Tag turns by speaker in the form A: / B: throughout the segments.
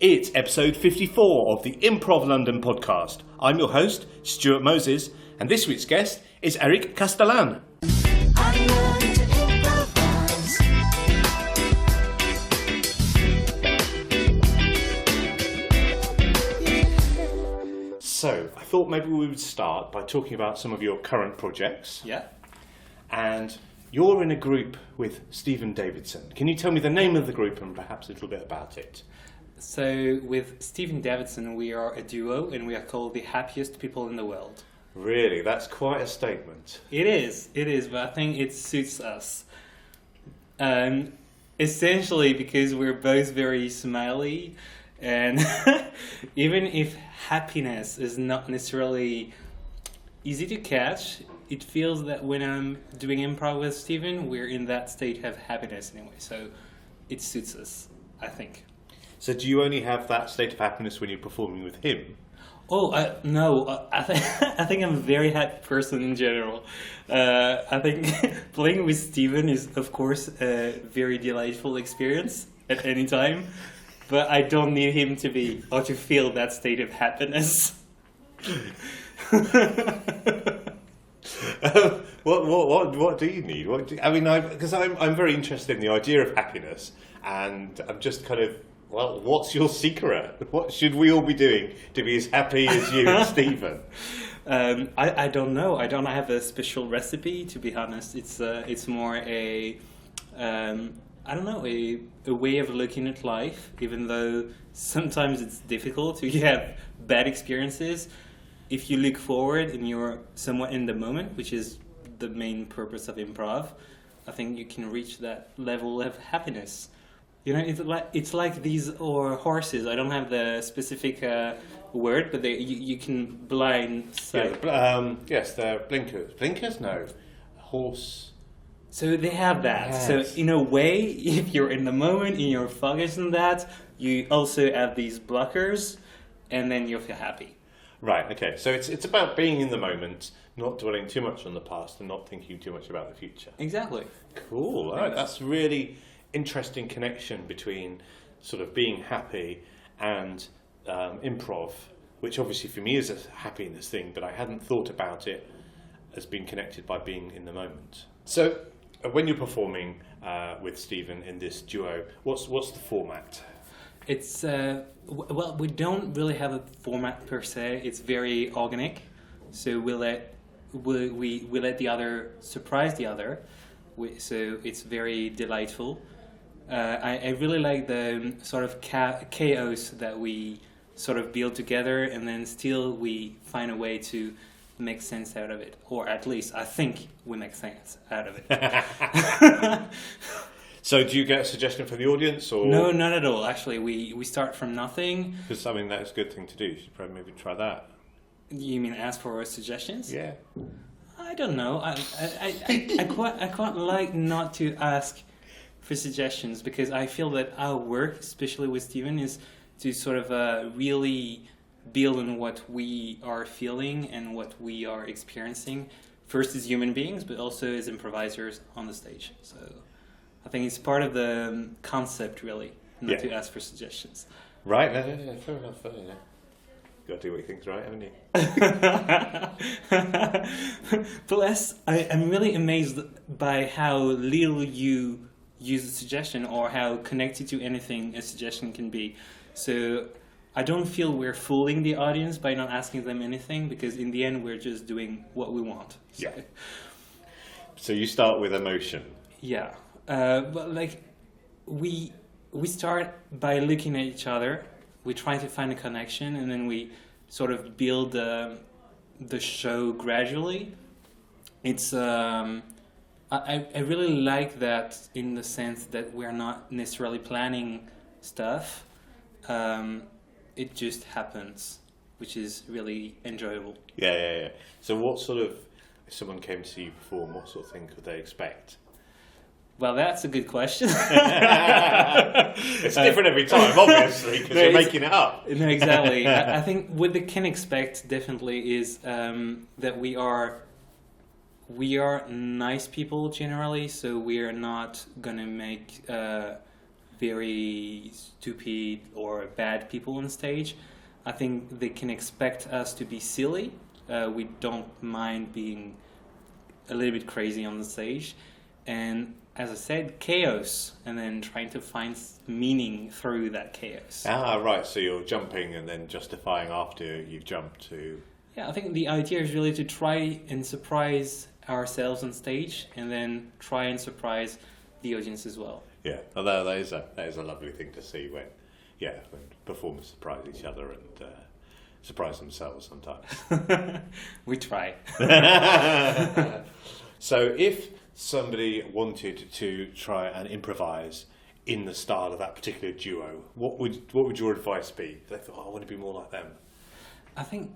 A: It's episode 54 of the Improv London podcast. I'm your host, Stuart Moses, and this week's guest is Erick Castellan. So, I thought maybe we would start by talking about some of your current projects.
B: Yeah.
A: And you're in a group with Stephen Davidson. Can you tell me the name of the group and perhaps a little bit about it?
B: So with Stephen Davidson, we are a duo and we are called the happiest people in the world.
A: Really? That's quite a statement.
B: It is, but I think it suits us. Essentially because we're both very smiley, and even if happiness is not necessarily easy to catch, it feels that when I'm doing improv with Stephen, we're in that state of happiness anyway. So it suits us, I think.
A: So do you only have that state of happiness when you're performing with him?
B: No. I think I'm a very happy person in general. I think playing with Stephen is, of course, a very delightful experience at any time. But I don't need him to be or to feel that state of happiness.
A: What do you need? Because I'm very interested in the idea of happiness, and I'm just kind of. Well, what's your secret? What should we all be doing to be as happy as you and Stephen?
B: I don't know. I don't have a special recipe, to be honest. It's more a way of looking at life, even though sometimes it's difficult to have bad experiences. If you look forward and you're somewhat in the moment, which is the main purpose of improv, I think you can reach that level of happiness. You know, it's like these or horses. I don't have the specific word, but you can blind sight.
A: Yeah, yes, they're blinkers. Blinkers? No. Horse.
B: So they have that. Yes. So in a way, if you're in the moment and you're focused on that, you also have these blockers, and then you'll feel happy.
A: Right, okay. So it's about being in the moment, not dwelling too much on the past and not thinking too much about the future.
B: Exactly.
A: Cool. All right, that's really interesting connection between sort of being happy and improv, which obviously for me is a happiness thing, but I hadn't thought about it as being connected by being in the moment. So when you're performing with Stephen in this duo, what's the format?
B: It's we don't really have a format per se. It's very organic, so we let the other surprise the other. So it's very delightful. I really like the sort of chaos that we sort of build together, and then still we find a way to make sense out of it, or at least I think we make sense out of it.
A: So do you get a suggestion from the audience? Or
B: No, not at all. Actually, we start from nothing.
A: Because I mean that's a good thing to do. You should probably maybe try that.
B: You mean ask for suggestions?
A: Yeah.
B: I don't know. I quite like not to ask for suggestions, because I feel that our work, especially with Stephen, is to sort of really build on what we are feeling and what we are experiencing, first as human beings, but also as improvisers on the stage. So I think it's part of the concept, really, not to ask for suggestions.
A: Right, no, fair enough. Got to do what you think's right, haven't you?
B: Plus, I'm really amazed by how little you use a suggestion, or how connected to anything a suggestion can be. So I don't feel we're fooling the audience by not asking them anything, because in the end we're just doing what we want. So.
A: Yeah. So you start with emotion.
B: Yeah. But like we start by looking at each other. We try to find a connection, and then we sort of build the show gradually. It's I really like that, in the sense that we're not necessarily planning stuff. It just happens, which is really enjoyable.
A: Yeah. So what sort of, if someone came to see you perform, what sort of thing could they expect?
B: Well, that's a good question.
A: It's different every time, obviously, because you're making it up.
B: No, exactly. I think what they can expect definitely is that we are nice people generally, so we are not gonna make very stupid or bad people on stage. I think they can expect us to be silly. We don't mind being a little bit crazy on the stage. And as I said, chaos, and then trying to find meaning through that chaos.
A: Ah, right. So you're jumping and then justifying after you've jumped to...
B: Yeah, I think the idea is really to try and surprise ourselves on stage, and then try and surprise the audience as well.
A: Yeah, well, that is a lovely thing to see when performers surprise each other and surprise themselves sometimes.
B: We try.
A: So if somebody wanted to try and improvise in the style of that particular duo, what would your advice be? They thought, I want to be more like them.
B: I think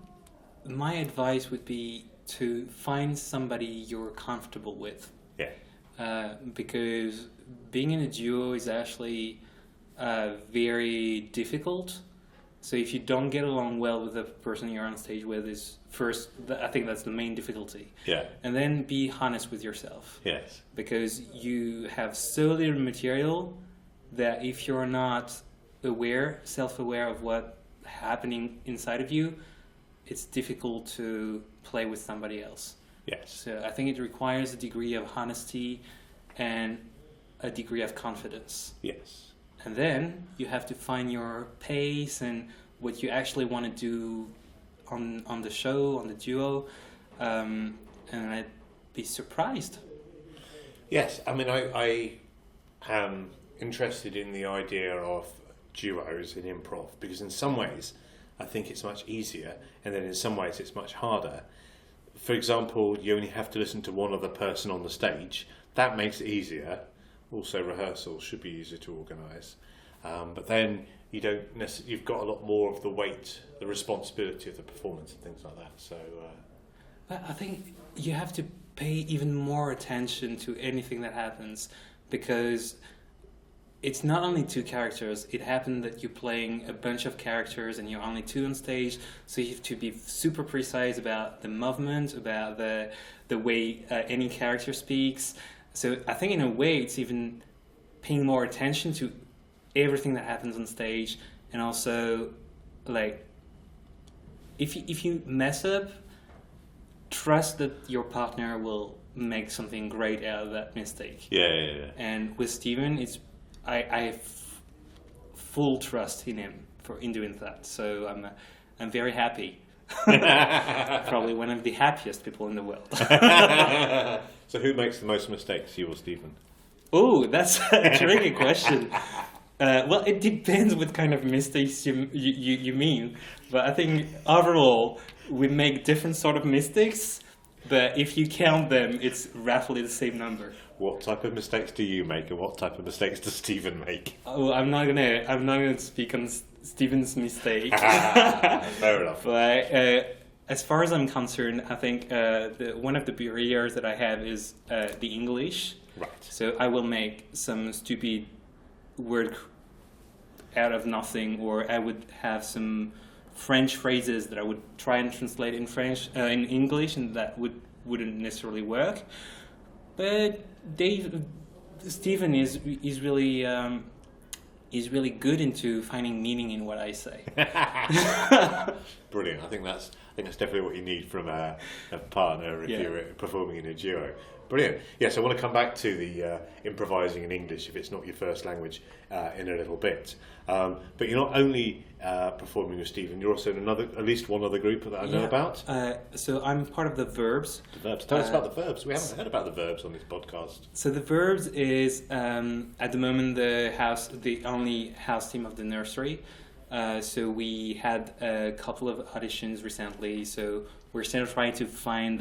B: my advice would be to find somebody you're comfortable with.
A: Yeah.
B: Because being in a duo is actually very difficult. So if you don't get along well with the person you're on stage with, I think that's the main difficulty.
A: Yeah.
B: And then be honest with yourself.
A: Yes.
B: Because you have so little material that if you're not self-aware of what's happening inside of you, it's difficult to play with somebody else.
A: Yes.
B: So I think it requires a degree of honesty and a degree of confidence.
A: Yes.
B: And then you have to find your pace and what you actually want to do on the show, on the duo, and I'd be surprised.
A: Yes, I mean, I am interested in the idea of duos in improv because in some ways I think it's much easier, and then in some ways it's much harder. For example, you only have to listen to one other person on the stage. That makes it easier. Also, rehearsals should be easier to organise. But then you've got a lot more of the weight, the responsibility of the performance and things like that. So,
B: But I think you have to pay even more attention to anything that happens, because it's not only two characters. It happened that you're playing a bunch of characters and you're only two on stage, so you have to be super precise about the movement, about the way any character speaks. So I think in a way it's even paying more attention to everything that happens on stage, and also like if you mess up, trust that your partner will make something great out of that mistake.
A: Yeah.
B: And with Steven, I have full trust in him in doing that. So I'm very happy. Probably one of the happiest people in the world.
A: So who makes the most mistakes, you or Steven?
B: Oh, that's a tricky question. Well, it depends what kind of mistakes you mean. But I think overall, we make different sort of mistakes. But if you count them, it's roughly the same number.
A: What type of mistakes do you make, and what type of mistakes does Steven make?
B: Oh, I'm not gonna speak on Steven's mistake.
A: Fair enough.
B: But as far as I'm concerned, I think one of the barriers that I have is the English.
A: Right.
B: So I will make some stupid word out of nothing, or I would have some French phrases that I would try and translate in in English, and that wouldn't necessarily work. But Steven is really good into finding meaning in what I say.
A: Brilliant. I think that's definitely what you need from a partner if you're performing in a duo. Brilliant. Yes, I want to come back to the improvising in English if it's not your first language in a little bit. But you're not only performing with Steven, you're also in at least one other group that I know about.
B: So I'm part of the Verbs.
A: The Verbs. Tell us about the Verbs. We haven't heard about the Verbs on this podcast.
B: So the Verbs is at the moment the only house team of the nursery. So we had a couple of auditions recently. So we're still trying to find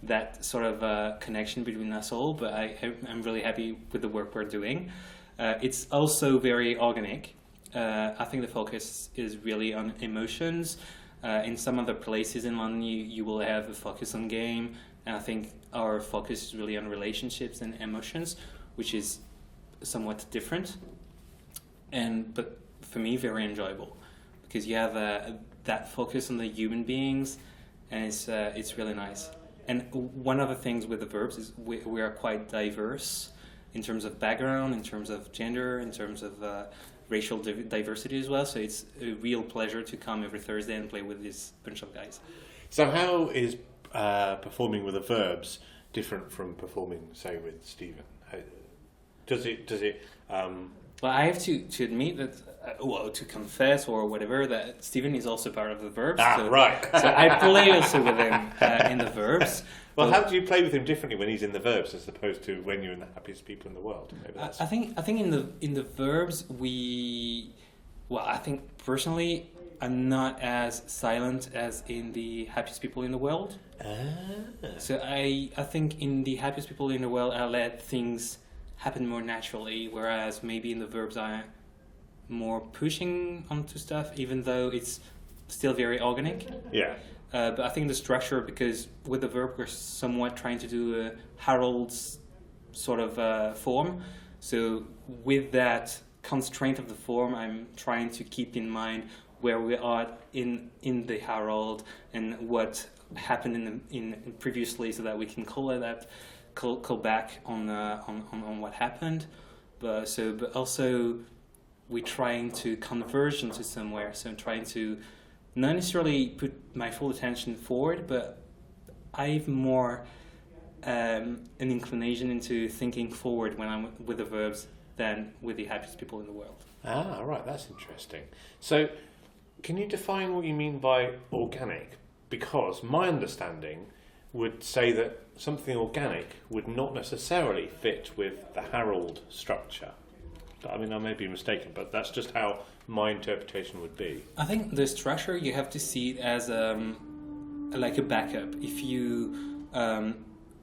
B: that sort of connection between us all. But I'm really happy with the work we're doing. It's also very organic. I think the focus is really on emotions. In some other places in London, you will have a focus on game, and I think our focus is really on relationships and emotions, which is somewhat different. But for me, very enjoyable, because you have that focus on the human beings, and it's really nice. And one of the things with the Verbs is we are quite diverse. in terms of background, in terms of gender, in terms of racial diversity as well. So it's a real pleasure to come every Thursday and play with this bunch of guys.
A: So how is performing with the verbs different from performing, say, with Stephen? Does it?
B: Well, I have to admit that, to confess or whatever, that Stephen is also part of the verbs.
A: Right.
B: So I play also with him in the verbs.
A: Well, how do you play with him differently when he's in the verbs as opposed to when you're in the happiest people in the world? Maybe
B: I think in the verbs I think personally I'm not as silent as in the happiest people in the world. So I think in the happiest people in the world I let things happen more naturally, whereas maybe in the verbs I'm more pushing onto stuff, even though it's still very organic.
A: Yeah.
B: But I think the structure, because with the verb we're somewhat trying to do a Harold's sort of form. So with that constraint of the form, I'm trying to keep in mind where we are in the Harold and what happened in previously, so that we can call back on what happened. But also we're trying to converge into somewhere. So I'm trying to not necessarily put my full attention forward, but I've more an inclination into thinking forward when I'm with the verbs than with the happiest people in the world.
A: Ah, right, that's interesting. So, can you define what you mean by organic? Because my understanding would say that something organic would not necessarily fit with the Harold structure. I mean, I may be mistaken, but that's just how my interpretation would be.
B: I think the structure, you have to see it as like a backup. If you,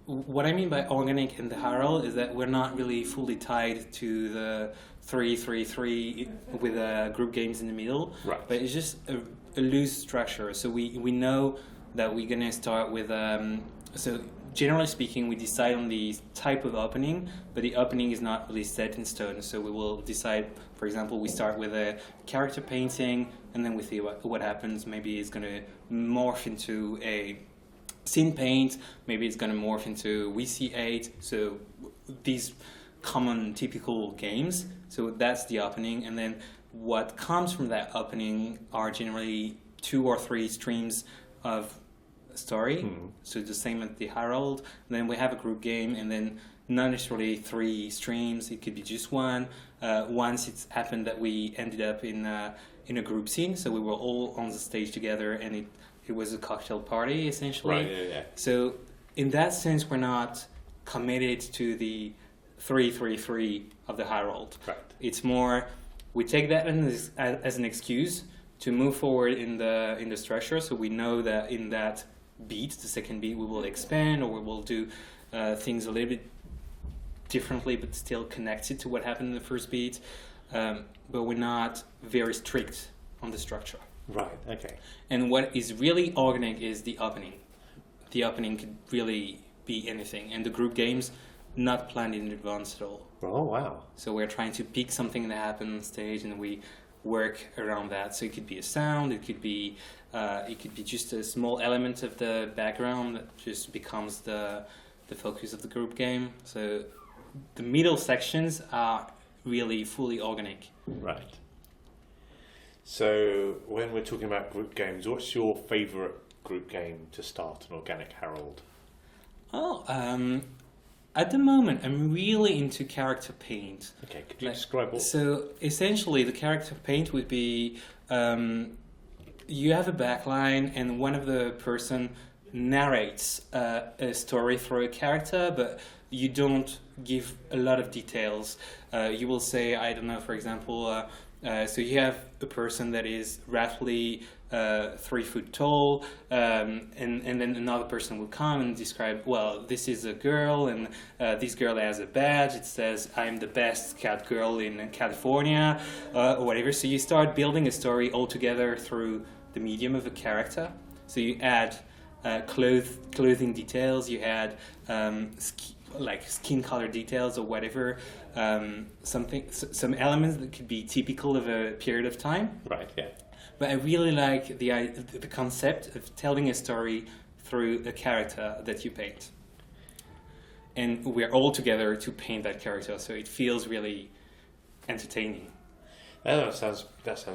B: what I mean by organic in the Harold is that we're not really fully tied to the 3-3-3 with group games in the middle.
A: Right.
B: But it's just a loose structure. So we know that we're gonna start with so generally speaking, we decide on the type of opening, but the opening is not really set in stone. So we will decide, for example, we start with a character painting, and then we see what happens. Maybe it's going to morph into a scene paint. Maybe it's going to morph into We See 8. So these common, typical games. So that's the opening. And then what comes from that opening are generally 2 or 3 streams of story. So the same as the Harold. And then we have a group game, and then not necessarily 3 streams. It could be just one. Once it's happened that we ended up in a group scene, so we were all on the stage together, and it was a cocktail party essentially.
A: Right. Yeah.
B: So in that sense, we're not committed to the 3-3-3 of the Harold.
A: Right.
B: It's more we take that as an excuse to move forward in the structure. So we know that in that beat, the second beat, we will expand, or we will do things a little bit differently, but still connected to what happened in the first beat. But we're not very strict on the structure.
A: Right. Okay.
B: And what is really organic is the opening. The opening could really be anything, and the group games not planned in advance at all.
A: Oh wow!
B: So we're trying to pick something that happened on stage, and we work around that. So it could be a sound, it could be just a small element of the background that just becomes the focus of the group game. So the middle sections are really fully organic.
A: Right. So when we're talking about group games, what's your favourite group game to start an organic Harold?
B: At the moment, I'm really into character paint.
A: Okay, could you describe what?
B: So essentially, the character paint would be you have a backline, and one of the person narrates a story through a character, but you don't give a lot of details. You will say, I don't know, for example, so you have a person that is roughly 3 foot tall, and then another person will come and describe, well, this is a girl, and this girl has a badge. It says, I'm the best cat girl in California, or whatever. So you start building a story all together through the medium of a character. So you add clothing details, you add skin color details or whatever, some elements that could be typical of a period of time.
A: Right, yeah.
B: But I really like the concept of telling a story through a character that you paint. and we're all together to paint that character. So it feels really entertaining.
A: That sounds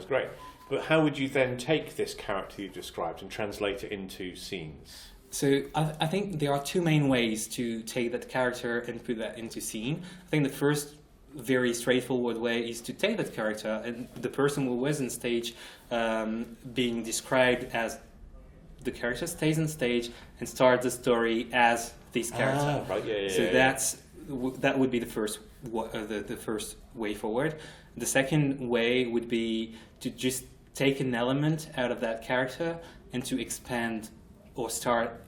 A: great. But how would you then take this character you've described and translate it into scenes?
B: So I think there are two main ways to take that character and put that into scene. I think the first very straightforward way is to take that character and the person who was on stage being described as the character stays on stage and starts the story as this character.
A: Right,
B: That would be the first the first way forward. The second way would be to just take an element out of that character and to expand or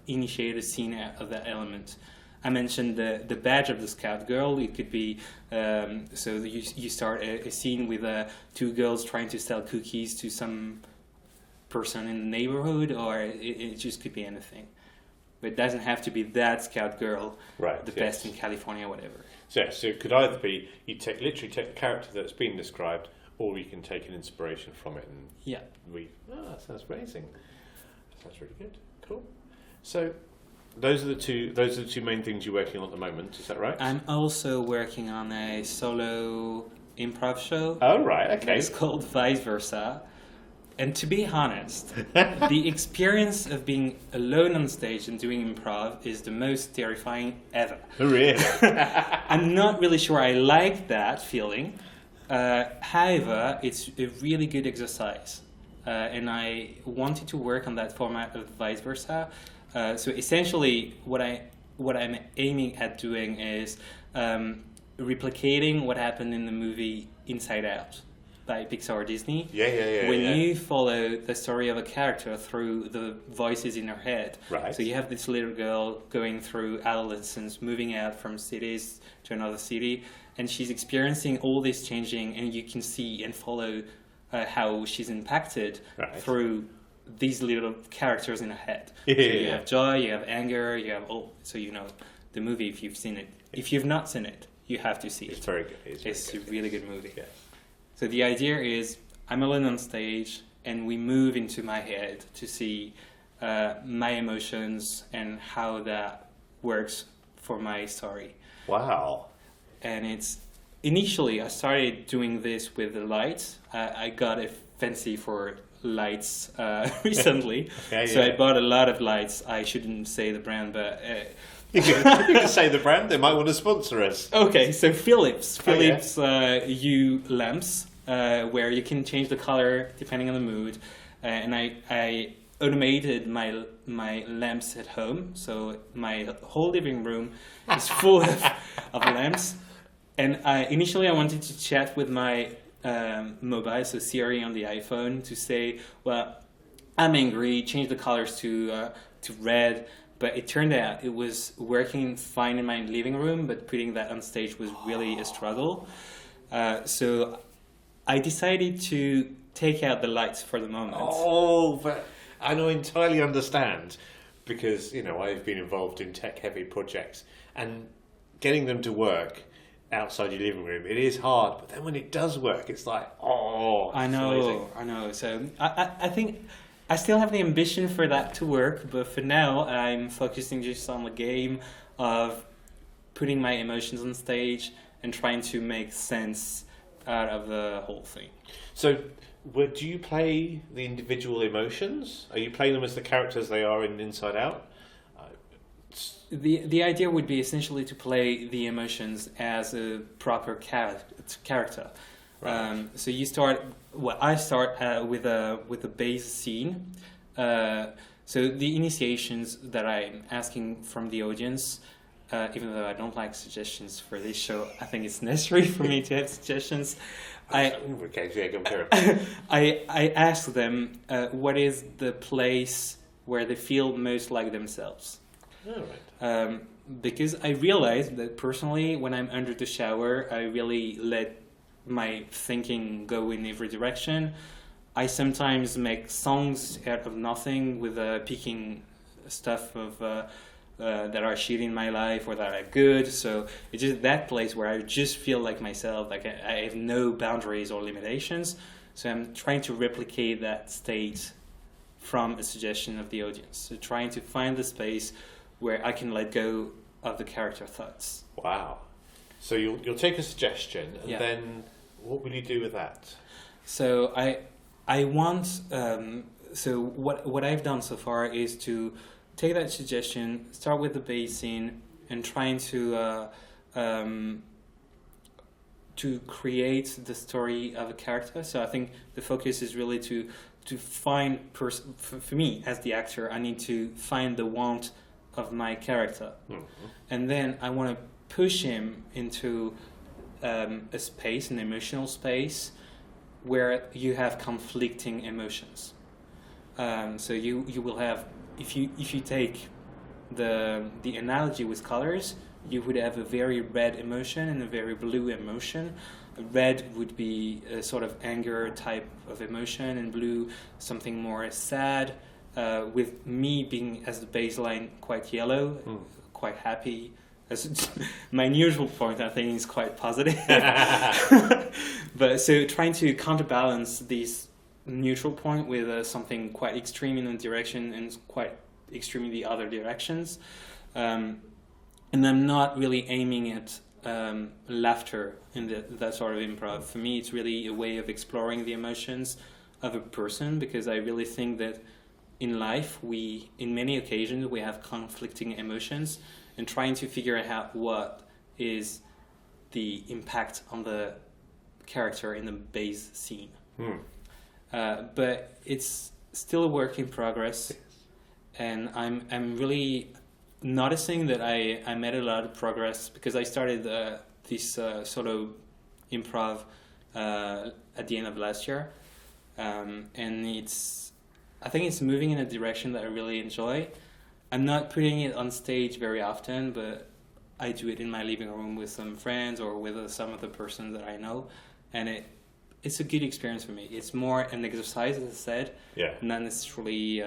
B: initiate a scene out of that element. I mentioned the badge of the scout girl. It could be so you start a scene with two girls trying to sell cookies to some person in the neighborhood, or it just could be anything. But it doesn't have to be that scout girl,
A: right,
B: the best in California, whatever.
A: So it could either be you literally take the character that's been described, or you can take an inspiration from it and that sounds amazing. That sounds really good. Cool. So those are the two main things you're working on at the moment. Is that right?
B: I'm also working on a solo improv show.
A: Oh right, okay.
B: It's called Vice Versa. And to be honest, the experience of being alone on stage and doing improv is the most terrifying ever.
A: Really?
B: I'm not really sure I like that feeling. However, it's a really good exercise. And I wanted to work on that format of Vice Versa. So essentially, what I'm aiming at doing is replicating what happened in the movie Inside Out by Pixar or Disney. When you follow the story of a character through the voices in her head.
A: Right.
B: So you have this little girl going through adolescence, moving out from cities to another city, and she's experiencing all this changing, and you can see and follow how she's impacted through these little characters in her head. So you have joy, you have anger, you have all. So you know the movie if you've seen it. If you've not seen it, you have to see it.
A: It's very good.
B: It's a really good movie.
A: Yeah.
B: So the idea is I'm alone on stage and we move into my head to see my emotions and how that works for my story.
A: Wow.
B: And it's initially I started doing this with the lights. I got a fancy for lights recently. I bought a lot of lights. I shouldn't say the brand, but
A: you can say the brand. They might want to sponsor us.
B: Okay, so Philips U lamps, where you can change the color depending on the mood, and I automated my lamps at home, so my whole living room is full of lamps. And initially I wanted to chat with my mobile, so Siri on the iPhone, to say, well, I'm angry, change the colors to red. But it turned out it was working fine in my living room, but putting that on stage was really a struggle. So I decided to take out the lights for the moment.
A: Oh, but I don't entirely understand, because I've been involved in tech-heavy projects, and getting them to work outside your living room, it is hard. But then when it does work, it's like,
B: I know. So I think I still have the ambition for that to work, but for now I'm focusing just on the game of putting my emotions on stage and trying to make sense out of the whole thing.
A: So, do you play the individual emotions? Are you playing them as the characters they are in Inside Out?
B: The idea would be essentially to play the emotions as a proper character. Right. So you start. Well, I start with a base scene. So the initiations that I'm asking from the audience, even though I don't like suggestions for this show, I think it's necessary for me to have suggestions. I ask them what is the place where they feel most like themselves.
A: Oh, right.
B: Because I realized that personally, when I'm under the shower, I really let my thinking go in every direction. I sometimes make songs out of nothing with picking stuff of that are shit in my life or that are good. So it's just that place where I just feel like myself, like I have no boundaries or limitations. So I'm trying to replicate that state from a suggestion of the audience. So trying to find the space where I can let go of the character thoughts.
A: Wow. So you'll take a suggestion, and
B: Yeah.
A: then what will you do with that?
B: So I want so what I've done so far is to take that suggestion, start with the base scene, and trying to create the story of a character. So I think the focus is really to find for me as the actor, I need to find the want of my character, and then I want to push him into a space, an emotional space, where you have conflicting emotions. So you will have, if you take the analogy with colors, you would have a very red emotion and a very blue emotion. Red would be a sort of anger type of emotion, and blue something more sad. With me being as the baseline quite yellow, quite happy. As my usual point, I think, is quite positive. But so trying to counterbalance this neutral point with something quite extreme in one direction and quite extreme in the other directions. And I'm not really aiming at laughter in that sort of improv. For me, it's really a way of exploring the emotions of a person, because I really think that in life, in many occasions, we have conflicting emotions, and trying to figure out what is the impact on the character in the base scene. But it's still a work in progress, and I'm really noticing that I made a lot of progress, because I started this sort of improv at the end of last year, and I think it's moving in a direction that I really enjoy. I'm not putting it on stage very often, but I do it in my living room with some friends or with some of the persons that I know, and it's a good experience for me. It's more an exercise, as I said, not necessarily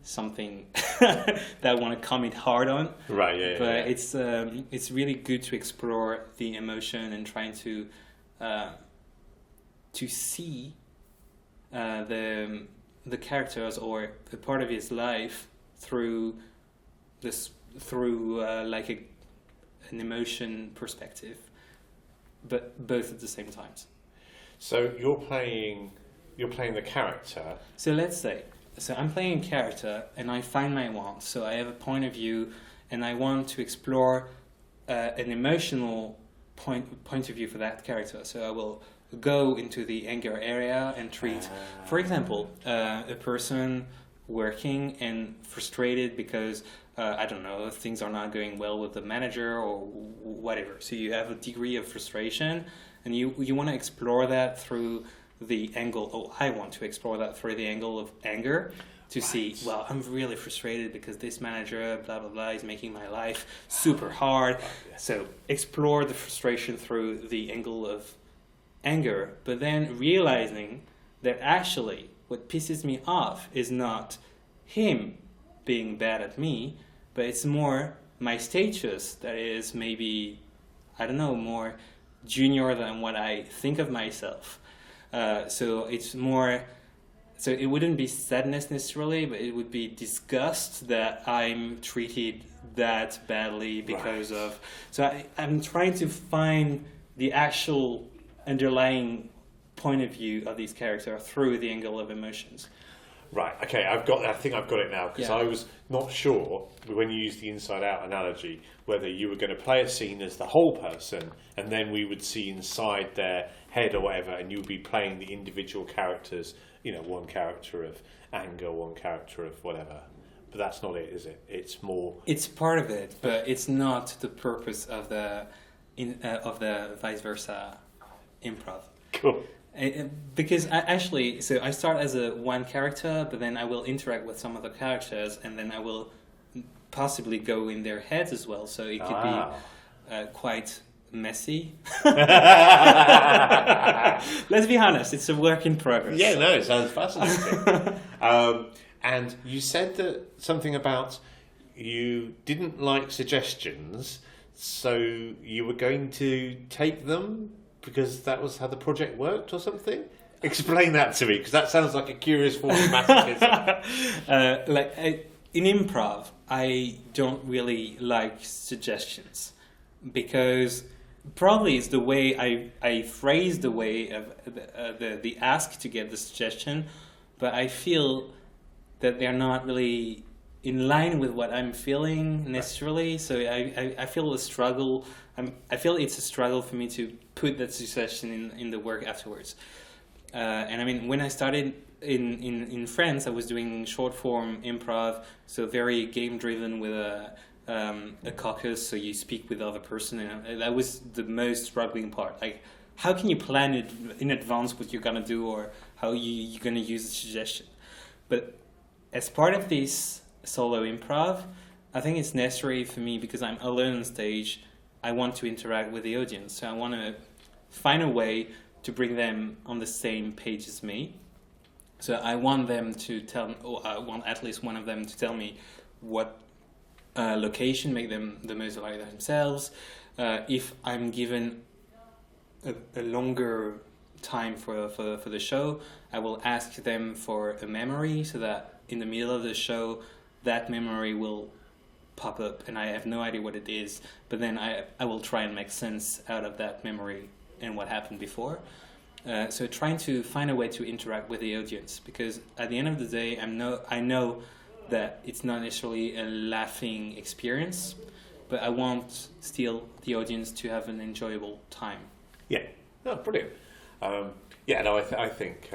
B: something that I want to commit hard on.
A: Right, yeah.
B: But it's really good to explore the emotion and trying to see the characters or a part of his life through like an emotion perspective, but both at the same time.
A: So you're playing the character.
B: So let's say, I'm playing a character and I find my want. So I have a point of view and I want to explore an emotional point of view for that character. So I will go into the anger area and treat, for example, a person working and frustrated because I don't know, things are not going well with the manager or whatever. So you have a degree of frustration, and you want to explore that through the angle. I want to explore that through the angle of anger, to see, well, I'm really frustrated because this manager, blah blah blah, is making my life super hard. So explore the frustration through the angle of anger, but then realizing that actually what pisses me off is not him being bad at me, but it's more my status that is maybe, I don't know, more junior than what I think of myself. So it's more, so it wouldn't be sadness necessarily, but it would be disgust that I'm treated that badly because of, so I'm trying to find the actual underlying point of view of these characters through the angle of emotions.
A: Right, okay, I think I've got it now, because I was not sure, when you used the inside-out analogy, whether you were going to play a scene as the whole person, and then we would see inside their head or whatever, and you would be playing the individual characters, one character of anger, one character of whatever. But that's not it, is it? It's more... It's
B: part of it, but it's not the purpose of the vice versa improv.
A: Cool.
B: Because I start as a one character, but then I will interact with some other characters, and then I will possibly go in their heads as well. So it could be quite messy. Let's be honest, it's a work in progress.
A: Yeah, no, it sounds fascinating. And you said that something about you didn't like suggestions, so you were going to take them because that was how the project worked or something? Explain that to me, because that sounds like a curious form of masochism.
B: in improv, I don't really like suggestions because probably it's the way I phrase the way of the ask to get the suggestion, but I feel that they're not really in line with what I'm feeling necessarily. So I feel a struggle. I feel it's a struggle for me to put that suggestion in the work afterwards. And I mean, when I started in France, I was doing short form improv, so very game driven with a caucus, so you speak with the other person, and that was the most struggling part. Like, how can you plan it in advance what you're gonna do, or how you're gonna use the suggestion? But as part of this solo improv, I think it's necessary for me because I'm alone on stage. I want to interact with the audience, so I want to find a way to bring them on the same page as me. So I want them to tell, or I want at least one of them to tell me what location make them the most like themselves. If I'm given a longer time for the show, I will ask them for a memory so that in the middle of the show, that memory will pop up and I have no idea what it is, but then I will try and make sense out of that memory and what happened before. So trying to find a way to interact with the audience, because at the end of the day, I know that it's not necessarily a laughing experience, but I want still the audience to have an enjoyable time.
A: Yeah, no, brilliant. I think,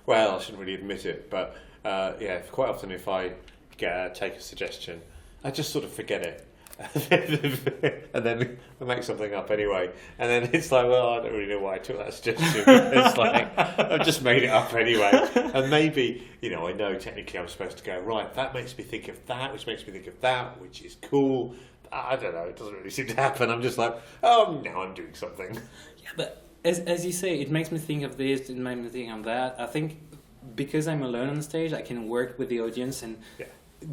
A: well, I shouldn't really admit it, but quite often if I take a suggestion, I just sort of forget it. And then I make something up anyway, and then it's like, well, I don't really know why I took that suggestion. It's like I've just made it up anyway, and maybe I know technically I'm supposed to go right. That makes me think of that, which makes me think of that, which is cool. I don't know. It doesn't really seem to happen. I'm just like, oh, now I'm doing something.
B: Yeah, but as you say, it makes me think of this. It makes me think of that. I think because I'm alone on stage, I can work with the audience and. Yeah.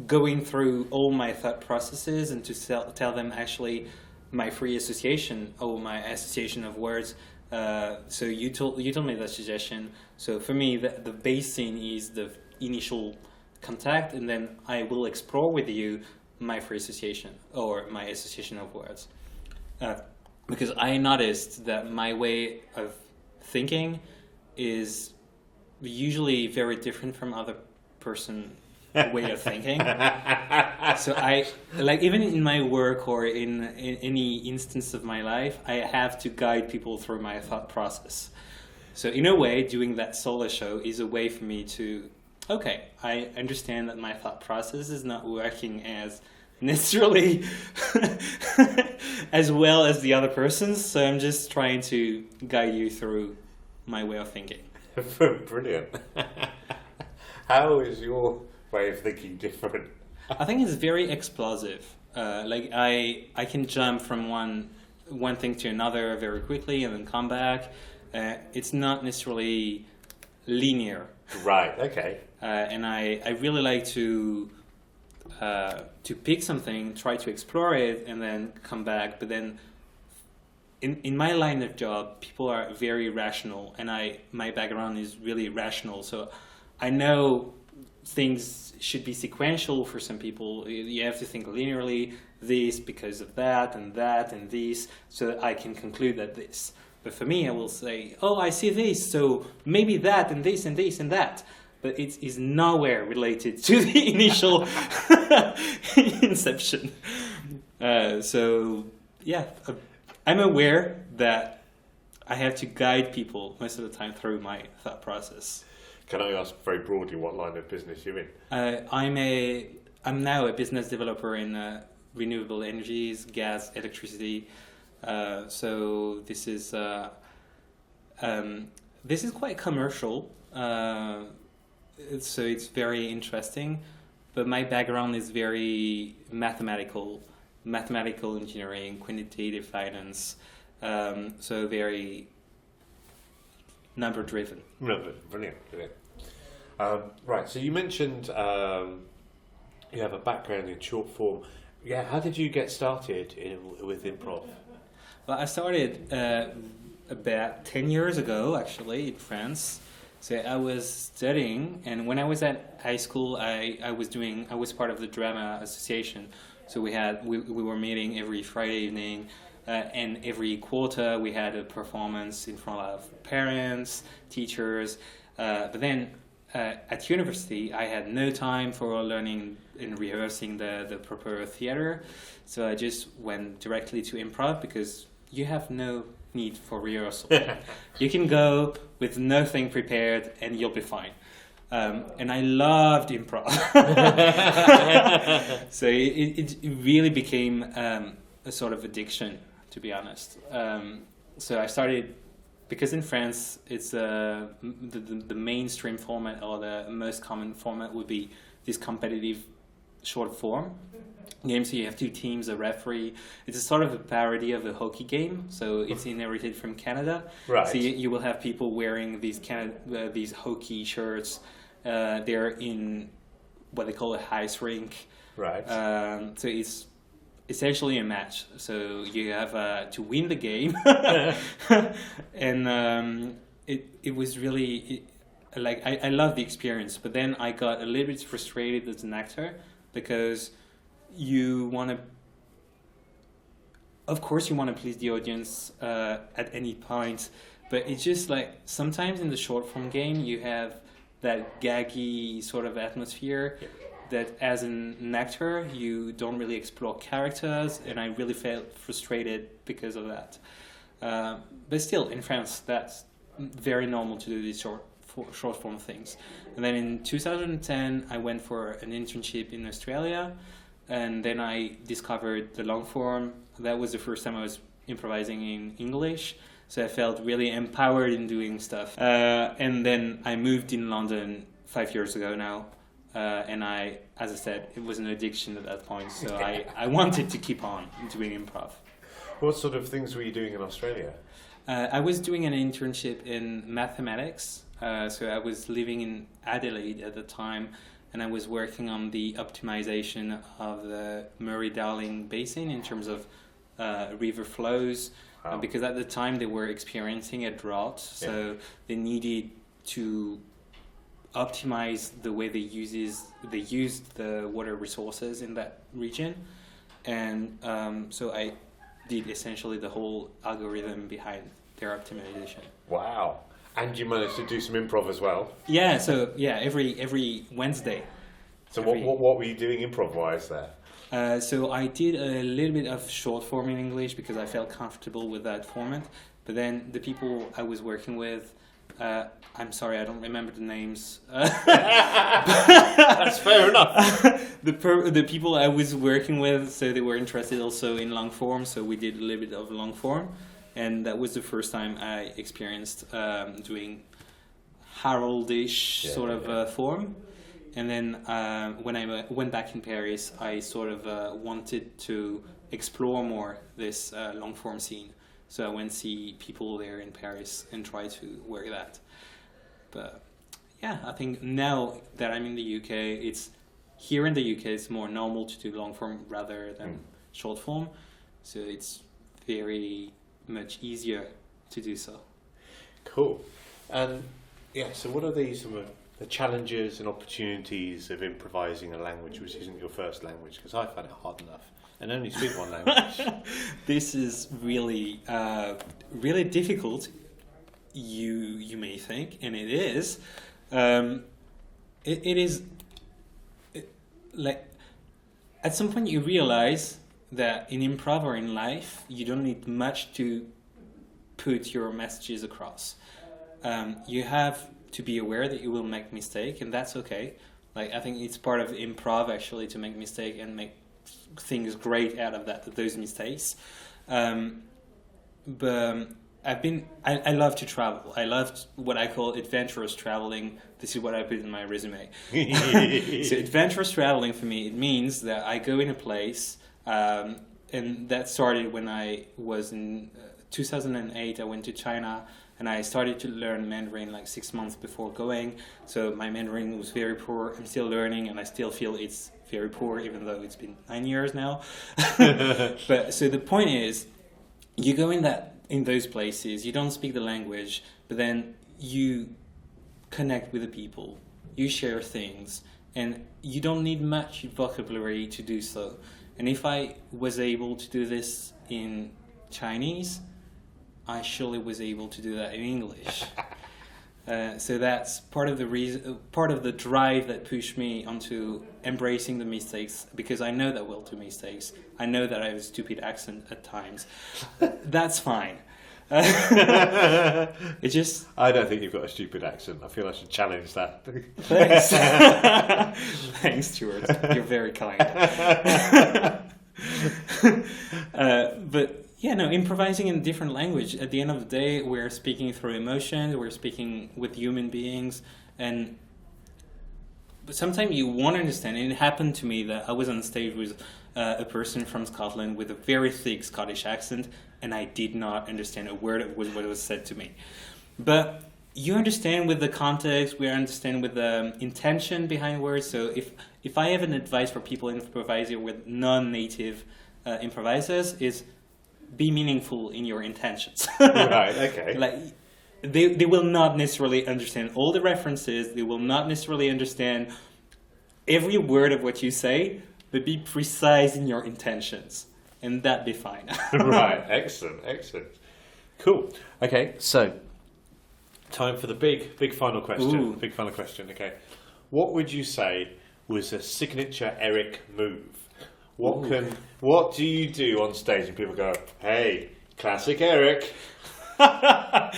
B: Going through all my thought processes and to tell them actually my free association or my association of words. So you told me that suggestion. So for me, the base scene is the initial contact, and then I will explore with you my free association or my association of words. Because I noticed that my way of thinking is usually very different from other person way of thinking. So I like, even in my work or in any instance of my life, I have to guide people through my thought process. So in a way, doing that solo show is a way for me to, okay, I understand that my thought process is not working as necessarily as well as the other person's, so I'm just trying to guide you through my way of thinking.
A: Brilliant. How is your way of thinking different?
B: I think it's very explosive. Like I can jump from one thing to another very quickly and then come back. It's not necessarily linear.
A: Right. Okay.
B: And I really like to pick something, try to explore it, and then come back. But then in my line of job, people are very rational, and my background is really rational. So I know things should be sequential for some people. You have to think linearly, this because of that and this, so that I can conclude that this. But for me, I will say, oh, I see this, so maybe that and this and this and that. But it is nowhere related to the initial inception. So, yeah, I'm aware that I have to guide people most of the time through my thought process.
A: Can I ask very broadly what line of business you're in?
B: I'm now a business developer in renewable energies, gas, electricity. So this is quite commercial. So it's very interesting. But my background is very mathematical engineering, quantitative finance. So very number driven.
A: Brilliant. Right, so you mentioned you have a background in short form. Yeah, how did you get started with improv?
B: Well, I started about 10 years ago, actually, in France. So I was studying, and when I was at high school, I was part of the drama association. So we were meeting every Friday evening, and every quarter we had a performance in front of parents, teachers. But then at university, I had no time for learning and rehearsing the proper theater. So I just went directly to improv because you have no need for rehearsal. You can go with nothing prepared and you'll be fine. And I loved improv. So it really became a sort of addiction, to be honest. So I started, because in France, it's the mainstream format, or the most common format would be this competitive short form game. So you have two teams, a referee. It's a sort of a parody of a hockey game. So it's inherited from Canada.
A: Right.
B: So you will have people wearing these hockey shirts. They're in what they call a ice rink.
A: Right.
B: So it's essentially a match. So you have to win the game. And it was really like I love the experience. But then I got a little bit frustrated as an actor, because you want to, of course you want to please the audience at any point, but it's just like sometimes in the short form game you have that gaggy sort of atmosphere that as an actor you don't really explore characters, and I really felt frustrated because of that. But still, in France, that's very normal to do these short form things. And then in 2010 I went for an internship in Australia, and then I discovered the long form. That was the first time I was improvising in English, so I felt really empowered in doing stuff. And then I moved in London 5 years ago now, and as I said, it was an addiction at that point, so I wanted to keep on doing improv.
A: What sort of things were you doing in Australia?
B: I was doing an internship in mathematics, so I was living in Adelaide at the time, and I was working on the optimization of the Murray-Darling Basin in terms of river flows.
A: Wow.
B: Because at the time they were experiencing a drought, so they needed to optimize the way they used the water resources in that region. And so I did essentially the whole algorithm behind their optimization.
A: Wow. And you managed to do some improv as well?
B: Yeah, so every Wednesday.
A: So what were you doing improv-wise there?
B: So I did a little bit of short form in English because I felt comfortable with that format. But then the people I was working with, I'm sorry, I don't remember the names.
A: That's fair enough.
B: The people I was working with, so they were interested also in long form, so we did a little bit of long form. And that was the first time I experienced doing Haroldish sort of form. And then when I went back in Paris, I sort of wanted to explore more this long form scene. So I went see people there in Paris and try to work that. But yeah, I think now that I'm in the UK, here in the UK it's more normal to do long form rather than short form. So it's very much easier to do so.
A: Cool. And so what are some of the challenges and opportunities of improvising a language which isn't your first language? Because I find it hard enough and only speak one language.
B: This is really really difficult, you may think, and it is. It is like at some point you realize that in improv or in life you don't need much to put your messages across. You have to be aware that you will make mistake, and that's okay. Like I think it's part of improv actually to make mistake and make things great out of those mistakes. But I love to travel. I love what I call adventurous traveling. This is what I put in my resume. So adventurous traveling for me, it means that I go in a place, and that started when I was in 2008. I went to China and I started to learn Mandarin like 6 months before going. So my Mandarin was very poor. I'm still learning, and I still feel it's very poor, even though it's been 9 years now. But so the point is, you go in those places, you don't speak the language, but then you connect with the people. You share things, and you don't need much vocabulary to do so. And if I was able to do this in Chinese, I surely was able to do that in English. So that's part of the reason, part of the drive that pushed me onto embracing the mistakes, because I know that we'll do mistakes. I know that I have a stupid accent at times. That's fine. It's just...
A: I don't think you've got a stupid accent. I feel I should challenge that.
B: Thanks. Thanks, Stuart. You're very kind. But yeah, no, improvising in a different language. At the end of the day, we're speaking through emotions. We're speaking with human beings, but sometimes you want to understand. And it happened to me that I was on stage with a person from Scotland with a very thick Scottish accent, and I did not understand a word of what was said to me. But you understand with the context, we understand with the intention behind words. So if I have an advice for people improvising with non-native improvisers, is be meaningful in your intentions.
A: Right, okay.
B: Like they will not necessarily understand all the references, they will not necessarily understand every word of what you say, but be precise in your intentions, and that'd be fine.
A: Right, excellent. Cool. Okay, so time for the big final question.
B: Ooh.
A: Big final question, okay. What would you say was a signature Erick move? What do you do on stage and people go, hey, classic Erick?
B: I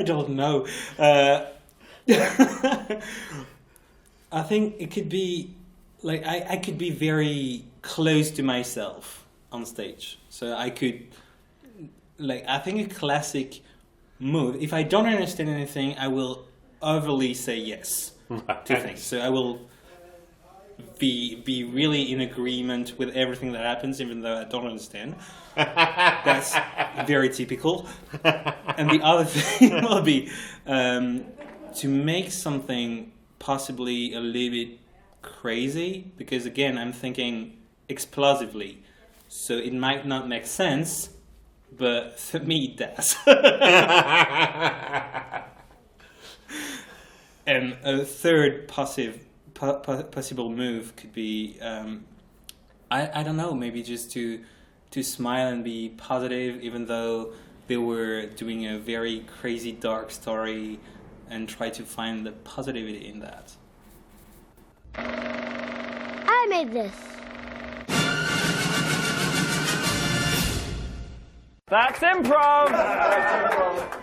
B: don't know. I think it could be like I could be very close to myself on stage. So I could, like, I think a classic move, if I don't understand anything, I will overly say yes to things. So I will be really in agreement with everything that happens, even though I don't understand. That's very typical. And the other thing will be to make something possibly a little bit crazy, because again, I'm thinking explosively. So it might not make sense, but for me it does. And a third possible move could be, I don't know, maybe just to smile and be positive, even though they were doing a very crazy dark story, and try to find the positivity in that.
C: I made this.
D: That's improv!